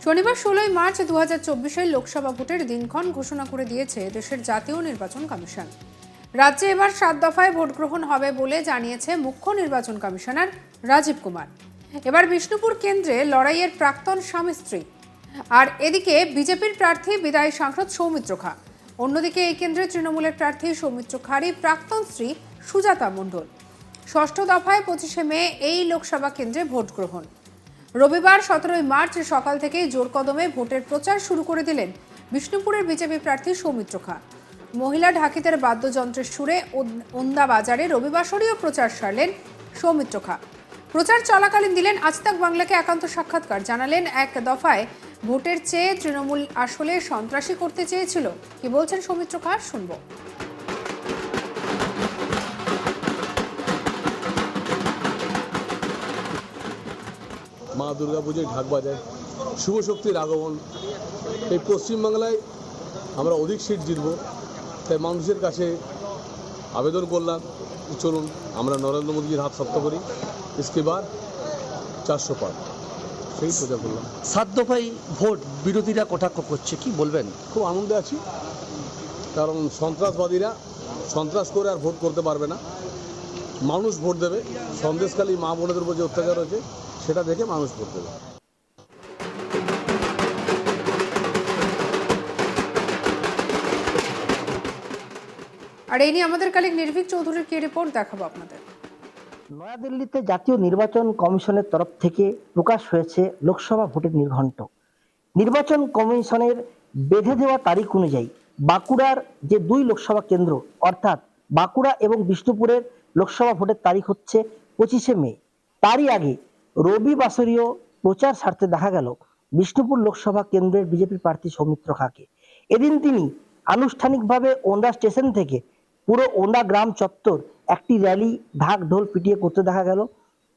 শনিবার 16 মার্চ 2024 লোকসভা ভোটের দিনক্ষণ ঘোষণা করে দিয়েছে দেশের জাতীয় নির্বাচন কমিশন। রাজ্যে এবার 7 দফায় ভোট গ্রহণ হবে বলে জানিয়েছে মুখ্য নির্বাচন কমিশনার রাজীব কুমার। এবার বিষ্ণুপুর কেন্দ্রে লড়াইয়ের প্রাক্তন স্বামী স্ত্রী। আর এদিকে বিজেপির প্রার্থী বিদায়ী সাংসদ সৌমিত্র খা। অন্যদিকে এই কেন্দ্রে তৃণমূলের প্রার্থী সৌমিত্র খারই প্রাক্তন স্ত্রী সুজাতা মণ্ডল। ষষ্ঠ দফায় 25 মে এই লোকসভা কেন্দ্রে ভোট গ্রহণ। রবিবার 17 মার্চ সকাল থেকেই জোর কদমে ভোটের প্রচার শুরু করে দিলেন বিষ্ণুপুরের বিজেপি প্রার্থী সৌমিত্র খা। মহিলা ঢাকিদের বাদ্যযন্ত্রের সুরে ওন্দা বাজারে রবিবাসরীয় প্রচার সারলেন সৌমিত্র খা। প্রচার চলাকালীন দিলেন আজ তাক বাংলাকে একান্ত সাক্ষাৎকার। জানালেন এক দফায় ভোটের চেয়ে তৃণমূল আসলে সন্ত্রাসী করতে চেয়েছিল। কি বলছেন সৌমিত্র খা, শুনবো। মা দুর্গা পুজোয় ঢাক বাজায়, শুভ শক্তির আগমন। এই পশ্চিমবাংলায় আমরা অধিক সিট জিতব, তাই মানুষের কাছে আবেদন করলাম, চলুন আমরা নরেন্দ্র মোদীর হাত শক্ত করি। इसके बाद 400 পার সেই প্রচার করলাম। 7 দফায় ভোট বিরোধীরা কটাক্ষ করছে, কি বলবেন? খুব আনন্দে আছি, কারণ সন্ত্রাসবাদীরা সন্ত্রাস করে আর ভোট করতে পারবে না। মানুষ ভোট দেবে। সন্দেশখালী মা বোনেদের উপর যে অত্যাচার হয়েছে সেটা দেখে মানুষ ভোট দেবে। আর এই নিয়ে আমাদের কালিক নির্ভীক চৌধুরীর কি রিপোর্ট দেখাবো আপনাদের। নয়াদিল্লিতে জাতীয় নির্বাচন কমিশনের তরফ থেকে প্রকাশ হয়েছে লোকসভা ভোটের নির্ঘণ্ট। নির্বাচন কমিশনের বেঁধে দেওয়া তারিখ অনুযায়ী বাঁকুড়ার যে 2 লোকসভা কেন্দ্র অর্থাৎ বাঁকুড়া এবং বিষ্ণুপুরের লোকসভা ভোটের তারিখ হচ্ছে 25 মে। তারই আগে রবিবাসরীয় প্রচার সারতে দেখা গেল বিষ্ণুপুর লোকসভা কেন্দ্রের বিজেপি প্রার্থী সৌমিত্র খাকে। এদিন তিনি আনুষ্ঠানিকভাবে ওন্দা স্টেশন থেকে পুরো ওন্দা গ্রাম চত্বর একটি র্যালি ঢাক ঢোল পিটিয়ে করতে দেখা গেল।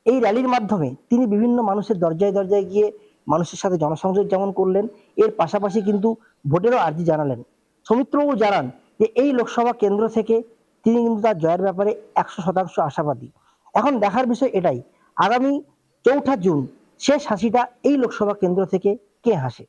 এই র্যালির মাধ্যমে তিনি বিভিন্ন মানুষের দরজায় দরজায় গিয়ে মানুষের সাথে জনসংযোগ যেমন করলেন, এর পাশাপাশি কিন্তু ভোটেরও আর্জি জানালেন। সৌমিত্রবাবু জানান যে এই লোকসভা কেন্দ্র থেকে তিনি কিন্তু তার জয়ের ব্যাপারে 100% আশাবাদী। এখন দেখার বিষয় এটাই, আগামী 4 জুন শেষ হাসিটা এই লোকসভা কেন্দ্র থেকে কে হাসে।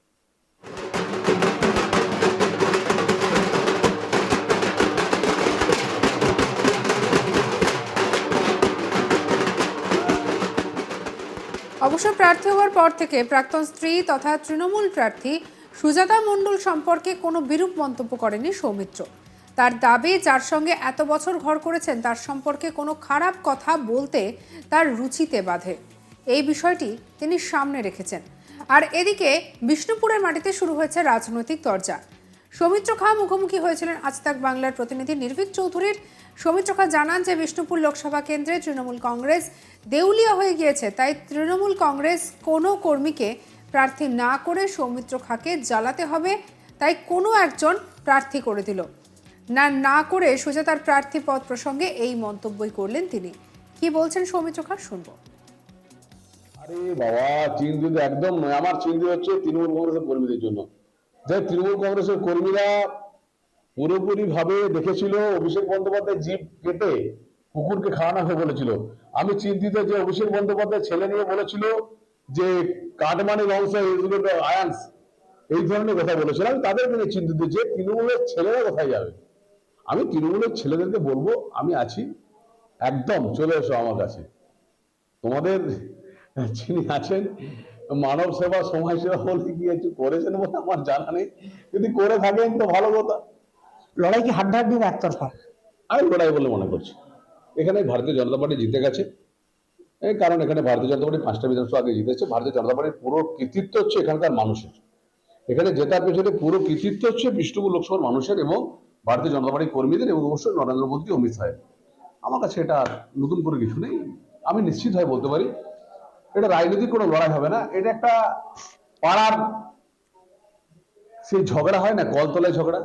অবশ্য প্রার্থী হওয়ার পর থেকে প্রাক্তন স্ত্রী তথা তৃণমূল প্রার্থী সুজাতা মণ্ডল সম্পর্কে কোনো বিরূপ মন্তব্য করেনি সৌমিত্র। তার দাবি, যার সঙ্গে এত বছর ঘর করেছেন তার সম্পর্কে কোনো খারাপ কথা বলতে তার রুচিতে বাধে। এই বিষয়টি তিনি সামনে রেখেছেন। আর এদিকে বিষ্ণুপুরের মাটিতে শুরু হয়েছে রাজনৈতিক তরজা। সৌমিত্র খা মুখোমুখি হয়েছিলেন আজ তাক বাংলার প্রতিনিধি নির্ভীক চৌধুরীর। সৌমিত্র খা জানান যে বিষ্ণুপুর লোকসভা কেন্দ্রে তৃণমূল কংগ্রেস দেউলিয়া হয়ে গিয়েছে, তাই তৃণমূল কংগ্রেস কোনো কর্মীকে প্রার্থী না করে সৌমিত্র খাকে জ্বালাতে হবে, তাই কোনো একজন প্রার্থী করে দিল না করে সুজাতার প্রার্থী পদ প্রসঙ্গে এই মন্তব্যই করলেন তিনি। কি বলছেন সৌমিত্র খা, শুনবো। আরে বাবা, চিন্তিত একদম নয়। আমার চিন্তা হচ্ছে তৃণমূল কংগ্রেসের কর্মীদের জন্য। যে তৃণমূল কংগ্রেসের কর্মীরা পুরোপুরি ভাবে দেখেছিল অভিষেক বন্দ্যোপাধ্যায় জিভ কেটে কুকুরকে খাওয়ানো হয়ে বলেছিল। আমি চিন্তিত যে অভিষেক বন্দ্যোপাধ্যায় ছেলে নিয়ে বলেছিল যে কাটমানি লংস আয়ান্স, এই ধরনের কথা বলেছিল। আমি তাদেরকে নিয়ে চিন্তিত যে তৃণমূলের ছেলেরা কোথায় যাবে। আমি তৃণমূলের ছেলেদেরকে বলবো আমি আছি, একদম চলে এসো আমার কাছে। তোমাদের যিনি আছেন মানব সেবা সমাজ সেবা বলতে কি কিছু করেছেন বলে আমার জানা নেই, যদি করে থাকেন তো ভালো কথা। লড়াই কি হাড্ডাহাড্ডি না একতরফা? আমি লড়াই বলে মনে করছি। এখানে ভারতীয় জনতা পার্টি জিতে গেছে, কারণ এখানে ভারতীয় জনতা পার্টি 5টা বিধানসভা আগে জিতেছে। ভারতীয় জনতা পার্টির পুরো কৃতিত্ব হচ্ছে এখানকার মানুষের। এখানে জেতার পেছনে পুরো কৃতিত্ব হচ্ছে বিষ্ণুপুর লোকসভার মানুষের এবং ভারতীয় জনতা পার্টির কর্মীদের এবং অবশ্যই নরেন্দ্র মোদী, অমিত শাহের। আমার কাছে এটা নতুন করে কিছু নেই। আমি নিশ্চিত হয়ে বলতে পারি এটা রাজনৈতিক কোনো লড়াই হবে না। এটা একটা পাড়ার সেই ঝগড়া হয় না, কলতলায় ঝগড়া,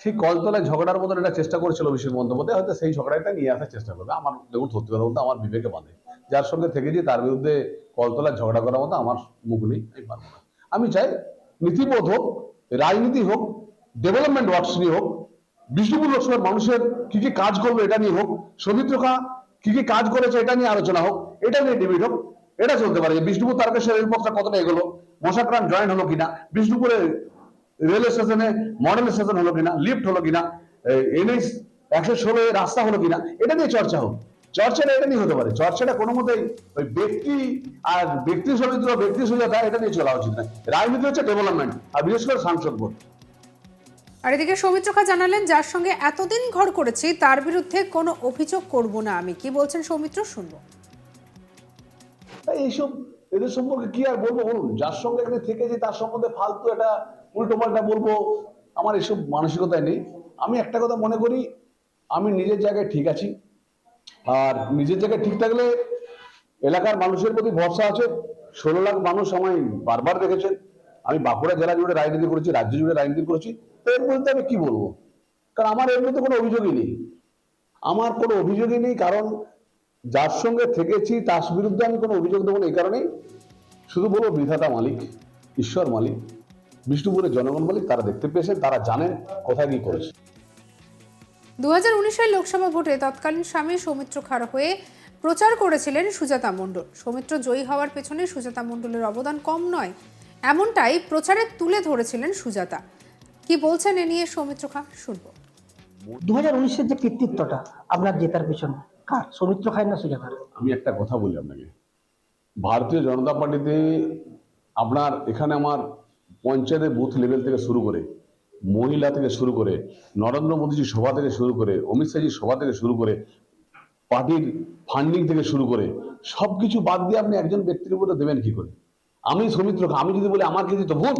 সেই কলতলায় ঝগড়ার মতন এটা চেষ্টা করেছিল অভিষেক বন্দ্যোপাধ্যায়। হয়তো সেই ঝগড়াটা নিয়ে আসার চেষ্টা করবে। আমার দেখুন, সত্যি কথা বলতে আমার বিবেকে বাঁধে। যার সঙ্গে থেকেছি তার বিরুদ্ধে কলতলায় ঝগড়া করার মতো আমার মুখ নেই, আমি পারবো না। আমি চাই নীতিবোধ হোক, রাজনীতি হোক, ডেভেলপমেন্ট ওয়ার্কস নিয়ে হোক, বিষ্ণুপুর লোকসভার মানুষের কি কি কাজ করবে এটা নিয়ে হোক, সৌমিত্র খা কি কি কাজ করেছে এটা নিয়ে আলোচনা হোক, এটা নিয়ে ডিবেট হোক। এটা চলতে পারে যে বিষ্ণুপুর তারকেশ্বর রেলপথটা কতটা এগোলো, মশাক্রাম জয়েন হলো কিনা, বিষ্ণুপুরে রেল স্টেশনে মডেল স্টেশন হলো কিনা, লিফট হলো কিনা, NH 116 রাস্তা হলো কিনা, এটা নিয়ে চর্চা হোক। চর্চাটা এটা নিয়ে হতে পারে, চর্চাটা কোনো মতেই ওই ব্যক্তি আর ব্যক্তি সমিতি বা ব্যক্তি সুজাতা এটা নিয়ে চলা উচিত নয়। রাজনীতি হচ্ছে ডেভেলপমেন্ট, আর বিশেষ করে সাংসদ ভোট। আর এদিকে সৌমিত্র খা জানালেন, যার সঙ্গে এতদিন ঘর করেছি তার বিরুদ্ধে কোনো অভিযোগ করব না আমি। কি বলছেন সৌমিত্র, শুনবো। তাই এইসব এদের সম্পর্কে কি আর বলবো বলুন, যার সঙ্গে এখানে থেকেছি তার সম্বন্ধে ফালতু এটা উল্টো পাল্টা বলবো, আমার এসব মানসিকতায় নেই। আমি একটা কথা মনে করি, আমি নিজের জায়গায় ঠিক আছি, আর নিজের জায়গায় ঠিক থাকলে এলাকার মানুষের প্রতি ভরসা আছে। 16 লাখ মানুষ আমায় বারবার দেখেছেন, আমি বাঁকুড়া জেলা জুড়ে রাজনীতি করেছি, রাজ্য জুড়ে রাজনীতি করেছি। তো এর মধ্যে আমি কি বলবো, কারণ আমার এর মধ্যে কোনো অভিযোগই নেই, আমার কোনো অভিযোগই নেই। কারণ যার সঙ্গে থেকেছি তার বিরুদ্ধে আমি কোনো অভিযোগ দেবো না, এই কারণেই শুধু বলবো বিধাতা মালিক, ঈশ্বর মালিক, বিষ্ণুপুরের জনগণ মালিক, তারা দেখতে পেয়েছেন, তারা জানেন কোথায় কি করেছে। 2019 লোকসভা ভোটে তৎকালীন স্বামী সৌমিত্র খার হয়ে প্রচার করেছিলেন সুজাতা মণ্ডল। সৌমিত্র জয়ী হওয়ার পেছনে সুজাতা মণ্ডলের অবদান কম নয়, এমনটাই প্রচারে তুলে ধরেছিলেন সুজাতা। কি বলছেন এ নিয়ে সৌমিত্র খা, শুনবো। 2019-এর যে কৃতিত্বটা আপনার জেতার পেছনে কার, সৌমিত্র খায়ের না সুজাতার? আমি একটা কথা বলি আপনাকে, ভারতীয় জনতা পার্টিতে আপনার এখানে আমার পঞ্চায়েতের বুথ লেভেল থেকে শুরু করে, মহিলা থেকে শুরু করে, নরেন্দ্র মোদীজির সভা থেকে শুরু করে, অমিত শাহজির সভা থেকে শুরু করে, পার্টির ফান্ডিং থেকে শুরু করে সবকিছু বাদ দিয়ে আপনি একজন ব্যক্তির উপরে দেবেন কি করে? আমি সৌমিত্র খা, আমি যদি বলি আমার কৃতিত্ব, ভুল,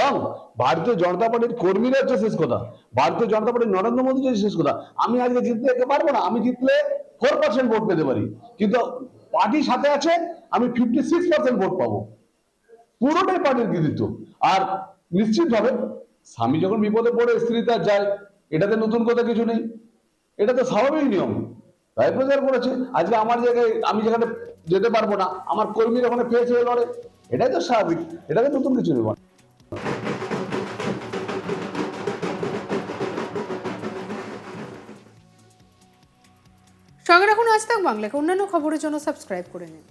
রং। ভারতীয় জনতা পার্টির কর্মীরা হচ্ছে শেষ কথা, ভারতীয় জনতা পার্টির নরেন্দ্র মোদী হচ্ছে শেষ কথা। আমি আজকে জিততে পারবো না, আমি জিতলে 4% ভোট পেতে পারি, কিন্তু পার্টির সাথে আছে, আমি 56% ভোট পাবো। পুরোটাই পার্টির কৃতিত্ব। আর নিশ্চিতভাবে স্বামী যখন বিপদে পড়ে স্ত্রী তার যায়, এটাতে নতুন কথা কিছু নেই, এটা তো স্বাভাবিক নিয়ম, তাই প্রচার করেছে। আজকে আমার জায়গায় আমি যেখানে যেতে পারবো না, আমার কর্মীরা ওখানে ফেস হয়ে লড়ে, এটাই তো স্বাভাবিক, এটাতে নতুন কিছু নেই। সঙ্গে রাখুন আজ তাক বাংলাকে। অন্যান্য খবরের জন্য সাবস্ক্রাইব করে নিন।